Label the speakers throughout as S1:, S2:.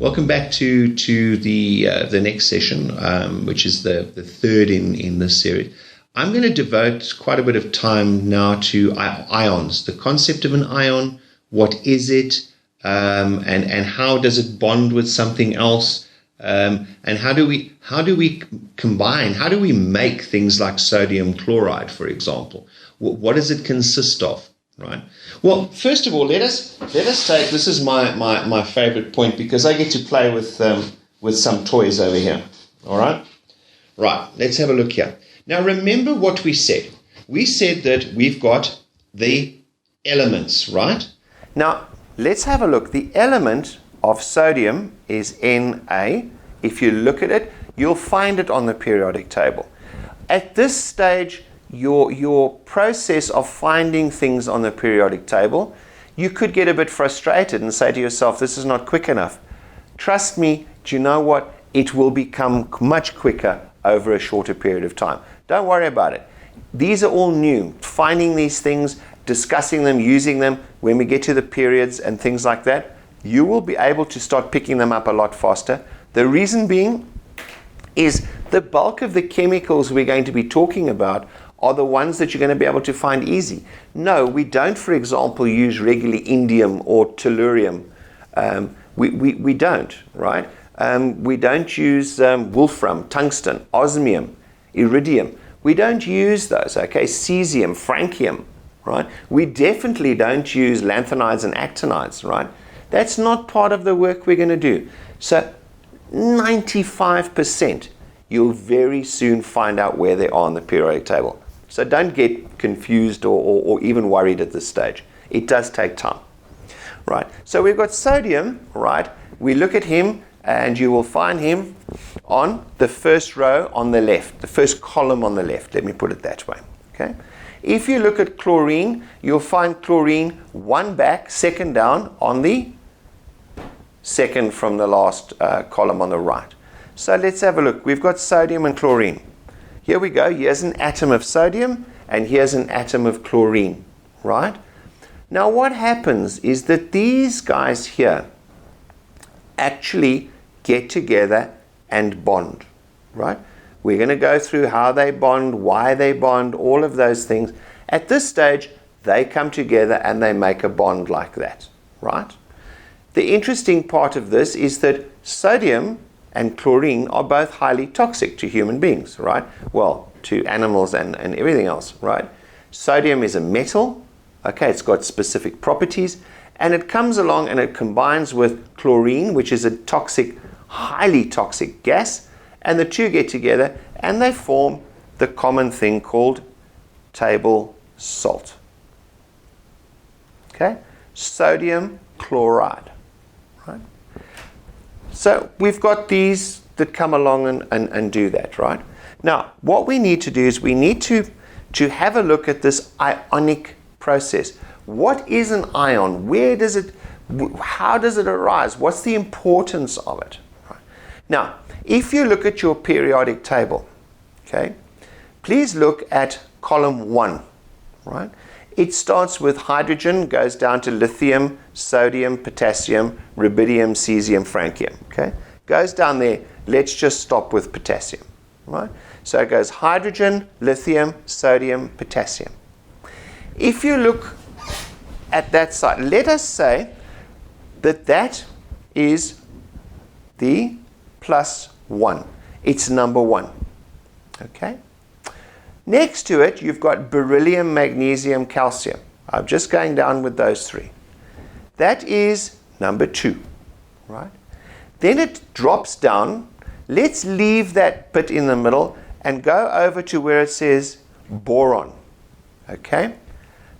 S1: Welcome back to the next session, which is the third in this series. I'm going to devote quite a bit of time now to ions, the concept of an ion, what is it, and how does it bond with something else, and how do we combine, how do we make things like sodium chloride, for example? What does it consist of? Right. Well, first of all, let us take, this is my favorite point, because I get to play with some toys over here. All right. Right. Let's have a look here. Now, remember what we said. We said that we've got the elements, right? Now, let's have a look. The element of sodium is Na. If you look at it, you'll find it on the periodic table. At this stage, your process of finding things on the periodic table, you could get a bit frustrated and say to yourself, this is not quick enough. Trust me, do you know what? It will become much quicker over a shorter period of time. Don't worry about it. These are all new. Finding these things, discussing them, using them, when we get to the periods and things like that, you will be able to start picking them up a lot faster. The reason being is the bulk of the chemicals we're going to be talking about are the ones that you're going to be able to find easy. No, we don't, for example, use regularly indium or tellurium. We don't, right? We don't use wolfram, tungsten, osmium, iridium. We don't use those, okay? Cesium, francium, right? We definitely don't use lanthanides and actinides, right? That's not part of the work we're going to do. So 95%, you'll very soon find out where they are on the periodic table. So don't get confused or even worried at this stage. It does take time, right? So we've got sodium, right? We look at him and you will find him on the first row on the left, the first column on the left. Let me put it that way, okay? If you look at chlorine, you'll find chlorine one back, second down on the second from the last column on the right. So let's have a look. We've got sodium and chlorine. Here we go. Here's an atom of sodium and here's an atom of chlorine, right? Now what happens is that these guys here actually get together and bond, right? We're going to go through how they bond, why they bond, all of those things. At this stage, they come together and they make a bond like that, right? The interesting part of this is that sodium and chlorine are both highly toxic to human beings, right? Well, to animals and everything else, right? Sodium is a metal, okay, it's got specific properties, and it comes along and it combines with chlorine, which is a toxic, highly toxic gas, and the two get together and they form the common thing called table salt. Okay? Sodium chloride, right? So we've got these that come along and do that, right? Now, what we need to do is we need to have a look at this ionic process. What is an ion? Where does it, how does it arise? What's the importance of it? Right. Now, if you look at your periodic table, okay, please look at column 1, right? It starts with hydrogen, goes down to lithium, sodium, potassium, rubidium, cesium, francium, okay? Goes down there. Let's just stop with potassium, right? So it goes hydrogen, lithium, sodium, potassium. If you look at that side, let us say that that is the +1. It's number 1, okay? Next to it, you've got beryllium, magnesium, calcium. I'm just going down with those three. That is number 2, right? Then it drops down. Let's leave that bit in the middle and go over to where it says boron, okay?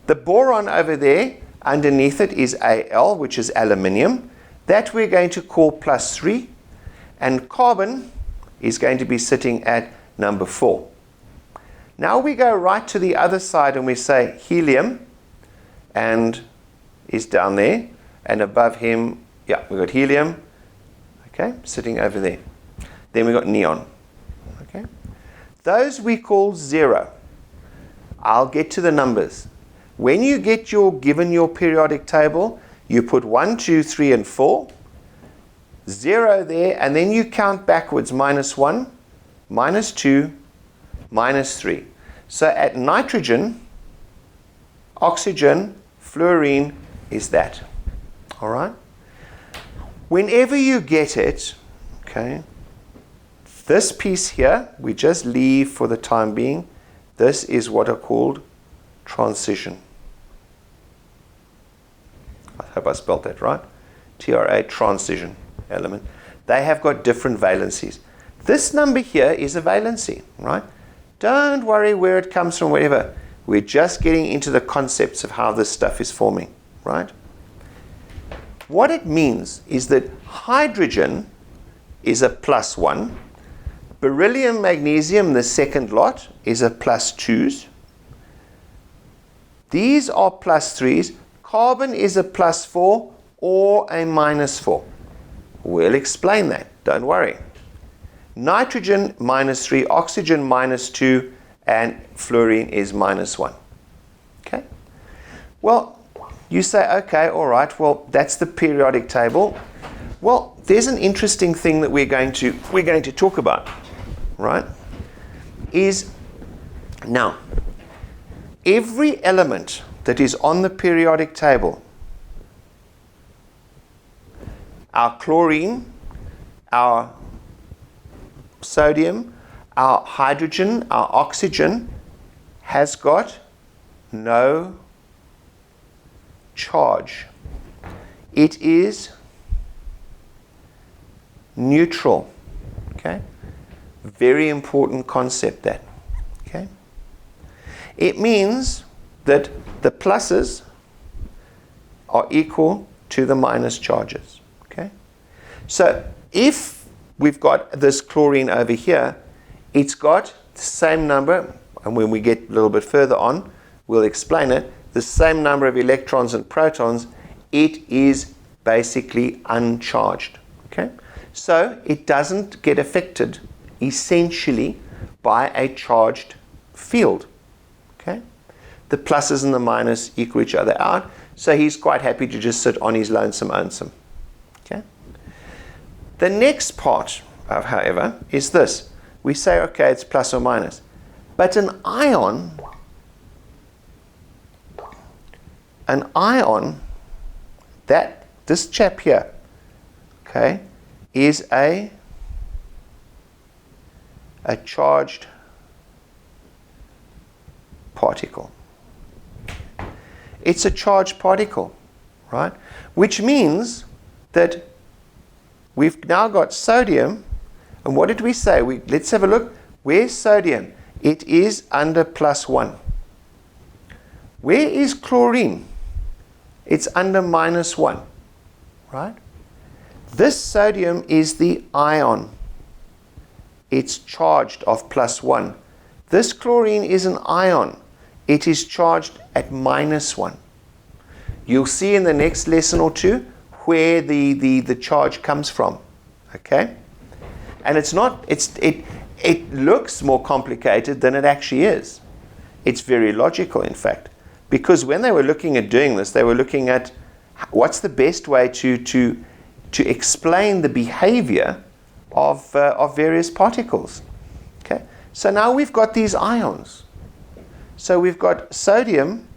S1: The boron over there, underneath it is Al, which is aluminium. That we're going to call +3. And carbon is going to be sitting at number 4. Now we go right to the other side and we say helium, and is down there, and above him, yeah, we've got helium, okay, sitting over there. Then we've got neon, okay. Those we call 0. I'll get to the numbers. When you get given your periodic table, you put 1, 2, 3, and 4. 0 there, and then you count backwards, -1, -2, -3. So at nitrogen, oxygen, fluorine is that. All right? Whenever you get it, okay, this piece here, we just leave for the time being. This is what are called transition. I hope I spelled that right. TRA, transition element. They have got different valencies. This number here is a valency, right? Don't worry where it comes from, whatever. We're just getting into the concepts of how this stuff is forming, right? What it means is that hydrogen is a +1. Beryllium, magnesium, the second lot, is a +2s. These are +3s. Carbon is a +4 or a -4. We'll explain that. Don't worry. Nitrogen -3, oxygen -2, and fluorine is -1. Okay? Well, you say, okay, all right, well, that's the periodic table. Well, there's an interesting thing that we're going to talk about, right? Is now every element that is on the periodic table, our chlorine, our sodium, our hydrogen, our oxygen, has got no charge. It is neutral. Okay? Very important concept, that. Okay? It means that the pluses are equal to the minus charges. Okay? So if we've got this chlorine over here, it's got the same number, and when we get a little bit further on, we'll explain it, the same number of electrons and protons. It is basically uncharged. Okay? So it doesn't get affected essentially by a charged field. Okay? The pluses and the minus equal each other out, so he's quite happy to just sit on his lonesome. Okay? The next part, however, is this. We say, okay, it's plus or minus. But an ion, this chap here, okay, is a charged particle. It's a charged particle, right? Which means that we've now got sodium, and what did we say? Let's have a look. Where's sodium? It is under +1. Where is chlorine? It's under -1, right? This sodium is the ion. It's charged of +1. This chlorine is an ion. It is charged at -1. You'll see in the next lesson or two where the charge comes from. Okay? And it looks more complicated than it actually is. It's very logical, in fact. Because when they were looking at doing this, they were looking at what's the best way to explain the behavior of various particles. Okay? So now we've got these ions. So we've got sodium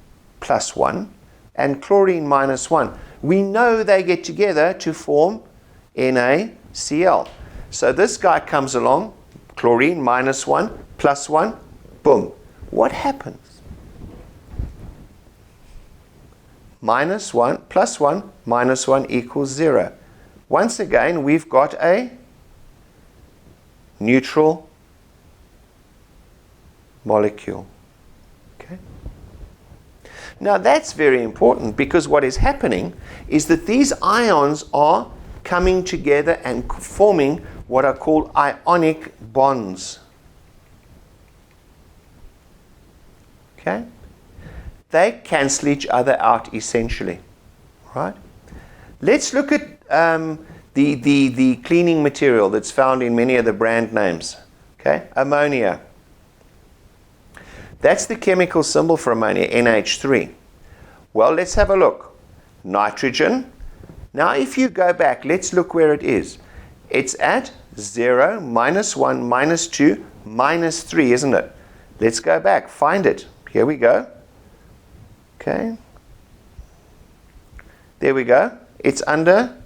S1: +1 and chlorine -1. We know they get together to form NaCl. So this guy comes along, chlorine -1, +1, boom. What happens? -1 +1 -1 equals 0. Once again, we've got a neutral molecule. Okay? Now that's very important, because what is happening is that these ions are coming together and forming what are called ionic bonds. Okay? They cancel each other out essentially. Right? Let's look at the cleaning material that's found in many of the brand names. Okay? Ammonia. That's the chemical symbol for ammonia, NH3. Well, let's have a look. Nitrogen. Now if you go back, let's look where it is. It's at 0, minus 1, minus 2, minus 3, isn't it? Let's go back, find it. Here we go. Okay. There we go. It's under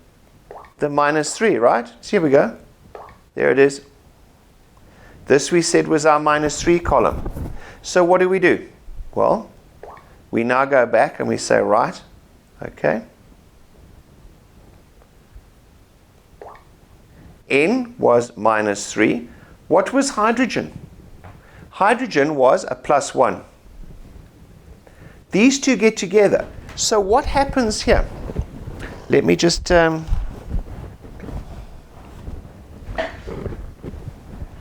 S1: the minus 3, right? So here we go. There it is. This we said was our minus 3 column. So what do? Well, we now go back and we say, right, okay. N was minus 3. What was hydrogen? Hydrogen was a plus 1. These two get together. So what happens here? Let me just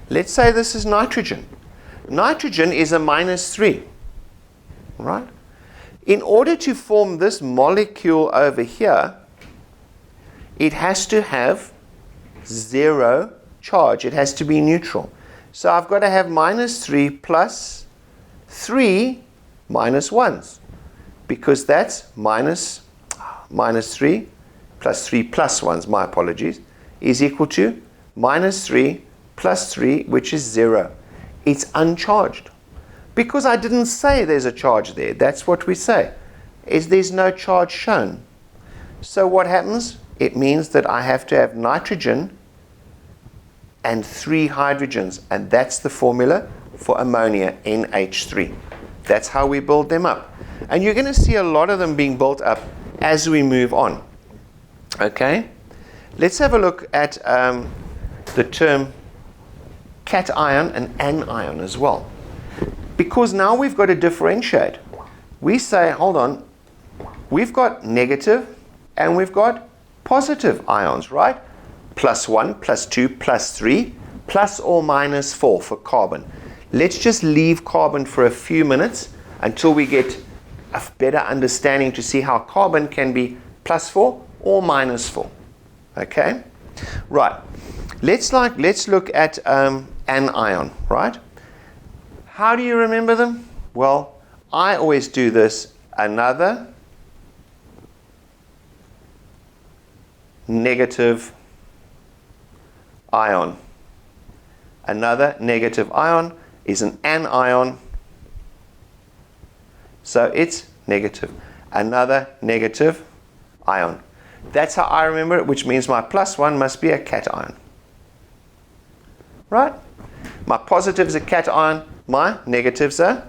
S1: let's say this is nitrogen. Nitrogen is a minus 3, right? In order to form this molecule over here, it has to have 0 charge. It has to be neutral. So I've got to have minus 3 plus 3 minus 1s, because that's minus 3 plus 3 plus 1s, my apologies, is equal to minus 3 plus 3, which is 0. It's uncharged. Because I didn't say there's a charge there. That's what we say, is there's no charge shown. So what happens? It means that I have to have nitrogen and 3 hydrogens, and that's the formula for ammonia, NH3. That's how we build them up. And you're going to see a lot of them being built up as we move on. Okay? Let's have a look at the term cation and anion as well. Because now we've got to differentiate. We say, hold on, we've got negative and we've got positive ions, right? Plus 1, plus 2, plus 3, plus or minus 4 for carbon. Let's just leave carbon for a few minutes until we get a better understanding to see how carbon can be plus 4 or minus 4. Okay? Right. Let's look at anion, right? How do you remember them? Well, I always do this. Another negative ion. Another negative ion is an anion. So it's negative. Another negative ion. That's how I remember it, which means my plus 1 must be a cation. Right? My positive's a cation, my negative's a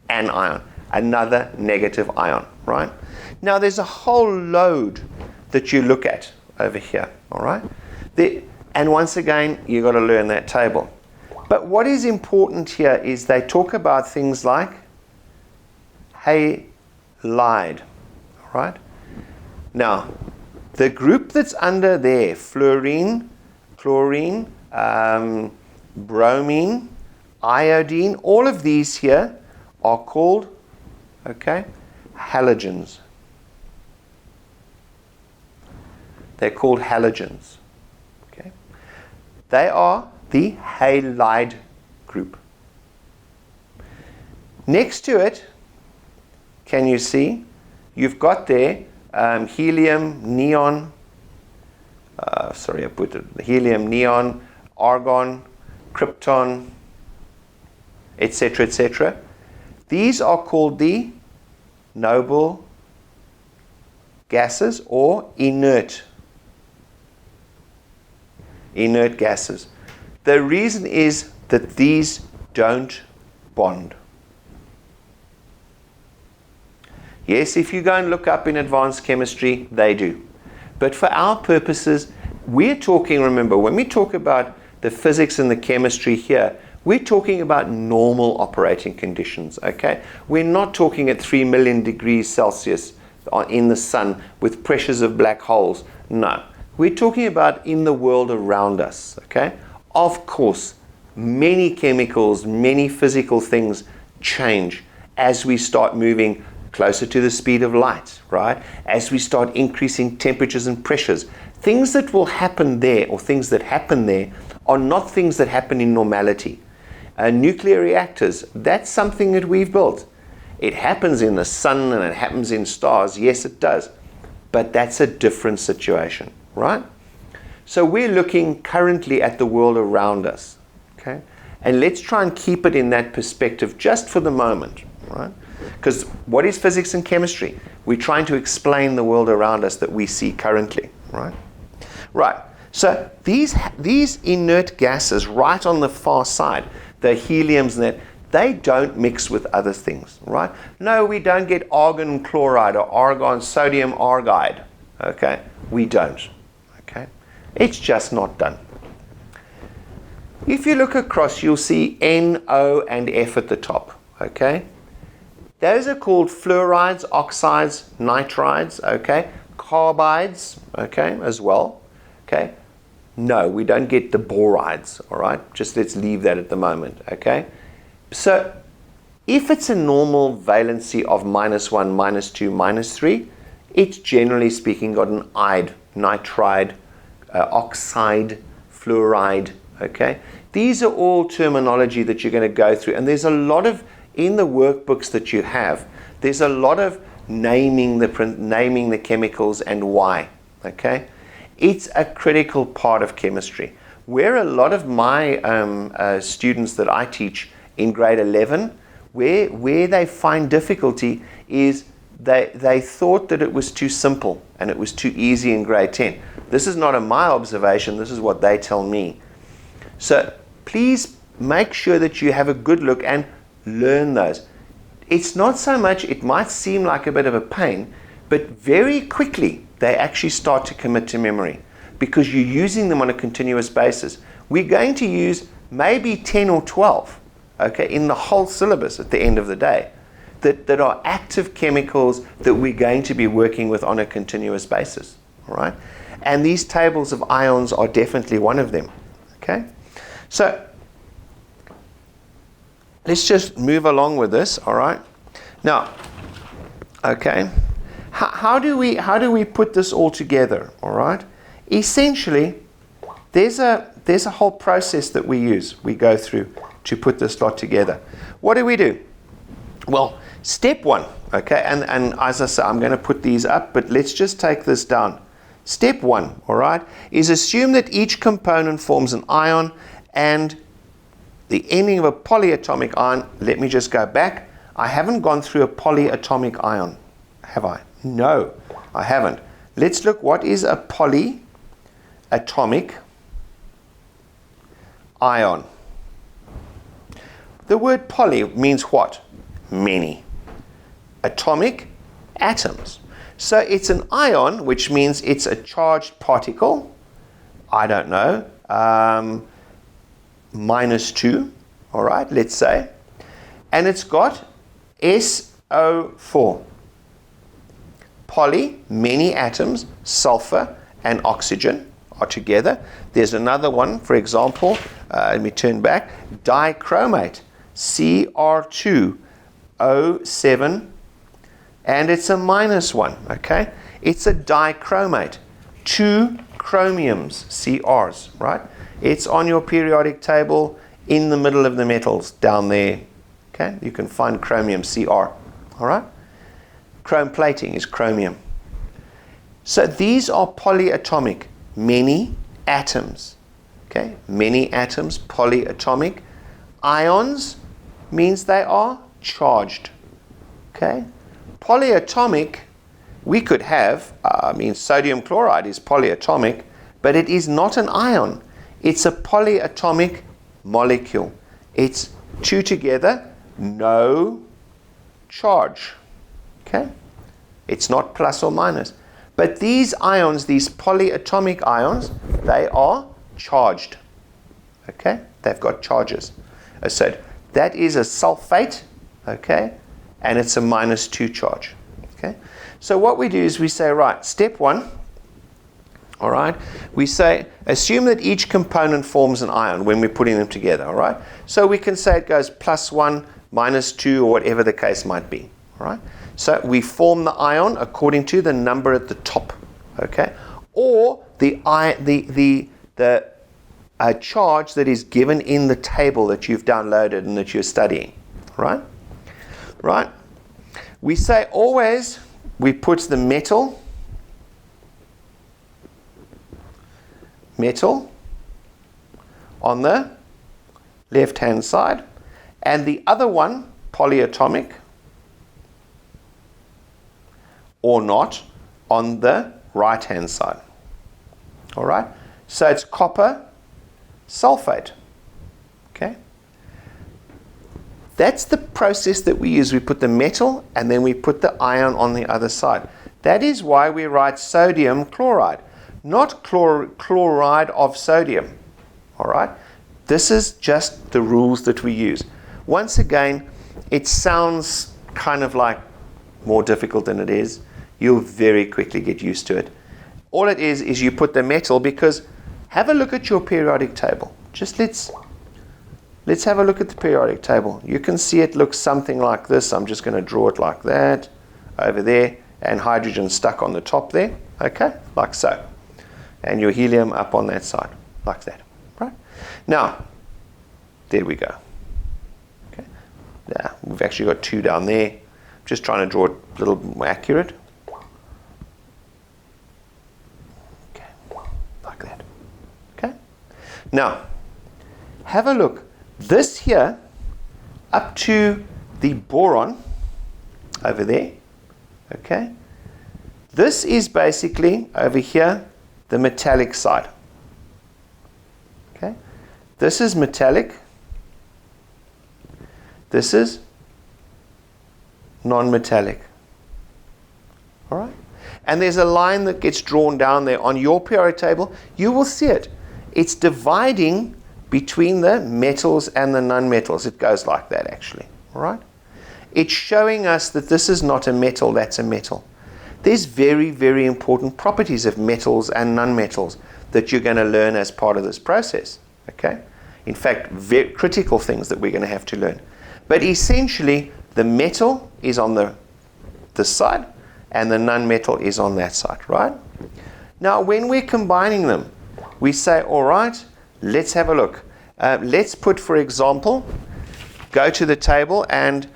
S1: anion. Another negative ion, right? Now there's a whole load that you look at over here, all right? And once again, you've got to learn that table. But what is important here is they talk about things like halide, all right? Now, the group that's under there, fluorine, chlorine, bromine, iodine, all of these here are called, okay, halogens. They're called halogens. Okay? They are the halide group. Next to it, can you see, you've got there helium, neon, helium, neon, argon, krypton, etc., etc. These are called the noble gases or inert gases. The reason is that these don't bond. Yes, if you go and look up in advanced chemistry, they do. But for our purposes, we're talking, remember, when we talk about the physics and the chemistry here, we're talking about normal operating conditions, okay? We're not talking at 3 million degrees Celsius in the sun with pressures of black holes. No. We're talking about in the world around us, okay? Of course, many chemicals, many physical things change as we start moving closer to the speed of light, right? As we start increasing temperatures and pressures. Things that will happen there, or things that happen there, are not things that happen in normality. Nuclear reactors, that's something that we've built. It happens in the sun and it happens in stars. Yes, it does. But that's a different situation, right? So we're looking currently at the world around us, okay? And let's try and keep it in that perspective just for the moment, right? Because what is physics and chemistry? We're trying to explain the world around us that we see currently, right? Right. So these inert gases right on the far side, the heliums and that, they don't mix with other things, right? No, we don't get argon chloride or argon sodium argide, okay? We don't, okay? It's just not done. If you look across, you'll see N, O, and F at the top, okay? Those are called fluorides, oxides, nitrides, okay? Carbides, okay, as well, okay? No, we don't get the borides, all right? Just let's leave that at the moment, okay? So if it's a normal valency of -1, -2, -3, it's generally speaking got an ide, nitride, oxide, fluoride, okay? These are all terminology that you're going to go through, and there's a lot of, in the workbooks that you have, there's a lot of naming the chemicals and why, okay? It's a critical part of chemistry. Where a lot of my students that I teach in grade 11, where they find difficulty is they thought that it was too simple and it was too easy in grade 10. This is not my observation, this is what they tell me. So please make sure that you have a good look and learn those. It's not so much, it might seem like a bit of a pain, but very quickly they actually start to commit to memory because you're using them on a continuous basis. We're going to use maybe 10 or 12, okay, in the whole syllabus at the end of the day, that are active chemicals that we're going to be working with on a continuous basis, all right? And these tables of ions are definitely one of them, okay? So let's just move along with this, all right? Now, okay, how do we put this all together, all right? Essentially, there's a whole process that we go through to put this lot together. What do? Well, step one, okay, and as I say, I'm going to put these up, but let's just take this down. Step one, all right, is assume that each component forms an ion and the ending of a polyatomic ion. Let me just go back. I haven't gone through a polyatomic ion, have I? No, I haven't. Let's look, what is a polyatomic ion? The word poly means what? Many. Atomic, atoms. So it's an ion, which means it's a charged particle. I don't know, -2, all right, let's say. And it's got SO4. Poly, many atoms, sulfur and oxygen are together. There's another one, for example, let me turn back, dichromate, Cr2O7, and it's a -1, okay? It's a dichromate, 2 chromiums, Crs, right? It's on your periodic table in the middle of the metals down there, okay? You can find chromium, Cr, all right? Chrome plating is chromium. So these are polyatomic, many atoms, okay? Many atoms, polyatomic. Ions means they are charged, okay? Polyatomic, we could have, sodium chloride is polyatomic, but it is not an ion. It's a polyatomic molecule. It's 2 together, no charge, okay? It's not plus or minus. But these ions, these polyatomic ions, they are charged, okay? They've got charges. So that is a sulfate, okay? And it's a -2 charge, okay? So what we do is we say, right, step one, all right? We say, assume that each component forms an ion when we're putting them together, all right? So we can say it goes +1, -2, or whatever the case might be, all right? So we form the ion according to the number at the top, okay? Or the charge that is given in the table that you've downloaded and that you're studying, right? Right? We say always we put the metal on the left-hand side, and the other one, polyatomic, or not, on the right-hand side. All right? So it's copper sulfate. Okay? That's the process that we use. We put the metal and then we put the ion on the other side. That is why we write sodium chloride, not chloride of sodium. All right? This is just the rules that we use. Once again, it sounds kind of like more difficult than it is. You'll very quickly get used to it. All it is you put the metal, because have a look at your periodic table. Just let's have a look at the periodic table. You can see it looks something like this. I'm just going to draw it like that over there, and hydrogen stuck on the top there, okay, like so. And your helium up on that side, like that, right? Now, there we go. Okay, yeah, we've actually got 2 down there. Just trying to draw it a little more accurate. Okay, like that. Okay. Now, have a look. This here, up to the boron over there, okay, this is basically over here the metallic side. Okay, this is metallic, this is non-metallic. All right, and there's a line that gets drawn down there on your periodic table. You will see it. It's dividing between the metals and the non-metals. It goes like that, actually. All right? It's showing us that this is not a metal, that's a metal. There's very, very important properties of metals and non-metals that you're going to learn as part of this process. Okay? In fact, very critical things that we're going to have to learn. But essentially, the metal is on this side, and the non-metal is on that side, right? Now, when we're combining them, we say, all right, let's have a look. Let's put, for example, go to the table and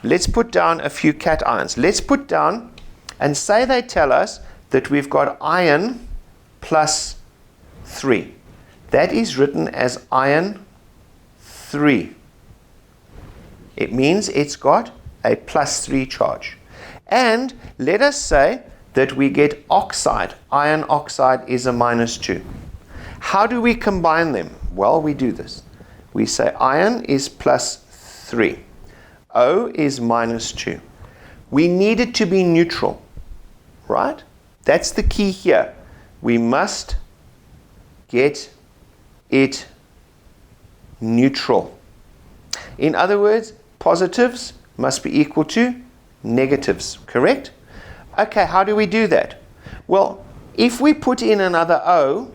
S1: let's put down a few cations. Let's put down, and say they tell us that we've got iron plus 3. That is written as iron 3. It means it's got a plus 3 charge. And let us say that we get oxide. Iron oxide is a minus 2. How do we combine them? Well, we do this. We say iron is plus 3. O is minus 2. We need it to be neutral, right? That's the key here. We must get it neutral. In other words, positives must be equal to negatives, correct? Okay, how do we do that? Well, if we put in another O,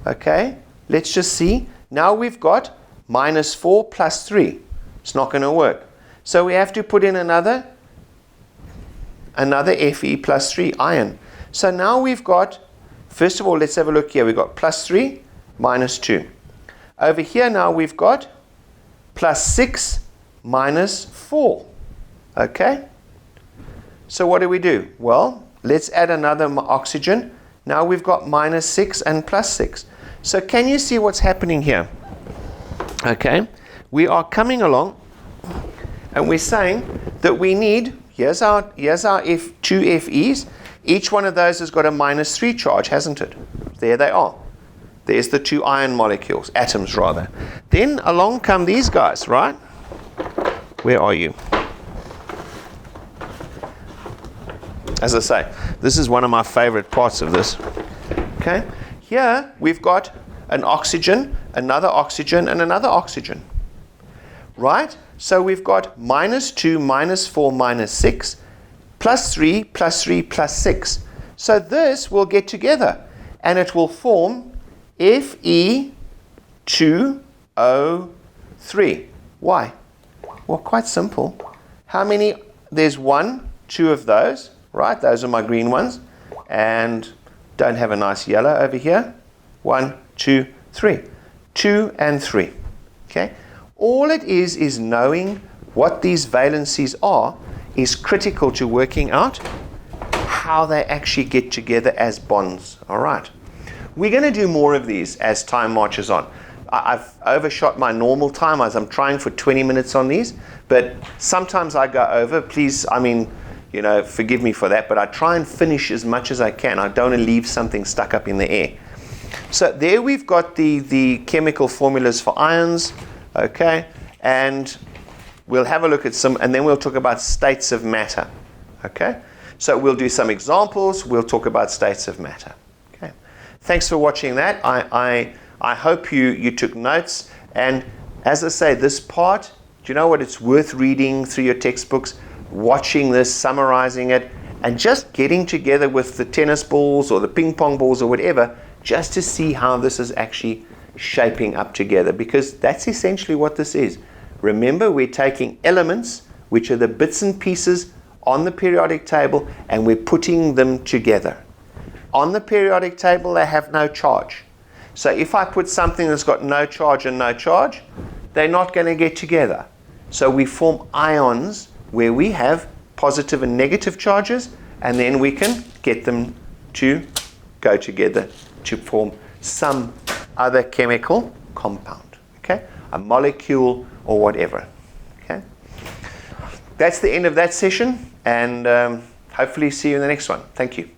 S1: okay, let's just see. Now we've got minus 4 plus 3. It's not going to work. So we have to put in another Fe plus 3, iron. So now we've got, first of all, let's have a look here. We've got plus 3, minus 2. Over here now we've got plus 6, minus 4. Okay? So what do? Well, let's add another oxygen. Now we've got minus 6 and plus 6. So can you see what's happening here? Okay, we are coming along and we're saying that we need, here's our two Fe's. Each one of those has got a minus 3 charge, hasn't it? There they are. There's the 2 iron molecules, atoms rather. Then along come these guys, right? Where are you? As I say, this is one of my favorite parts of this. Okay, here we've got an oxygen, another oxygen, and another oxygen. Right? So we've got minus 2, minus 4, minus 6, plus 3, plus 3, plus 6. So this will get together and it will form Fe2O3. Why? Well, quite simple. How many? There's 1, 2 of those, right? Those are my green ones. And don't have a nice yellow over here. 1, 2, 3. 2 and 3. Okay? All it is knowing what these valencies are is critical to working out how they actually get together as bonds. All right. we're going to do more of these as time marches on. I've overshot my normal time as I'm trying for 20 minutes on these, but sometimes I go over. Please, I mean, you know, forgive me for that, but I try and finish as much as I can. I don't want to leave something stuck up in the air. So there we've got the chemical formulas for ions, okay, and we'll have a look at some, and then we'll talk about states of matter, okay. So we'll do some examples, we'll talk about states of matter, okay. Thanks for watching that. I hope you took notes, and as I say, this part, do you know what, it's worth reading through your textbooks, watching this, summarizing it, and just getting together with the tennis balls or the ping pong balls or whatever, just to see how this is actually shaping up together, because that's essentially what this is. Remember, we're taking elements, which are the bits and pieces on the periodic table, and we're putting them together. On the periodic table, they have no charge. So if I put something that's got no charge and no charge, they're not going to get together. So we form ions where we have positive and negative charges, and then we can get them to go together to form some other chemical compound, okay? A molecule or whatever, okay? That's the end of that session, and hopefully see you in the next one. Thank you.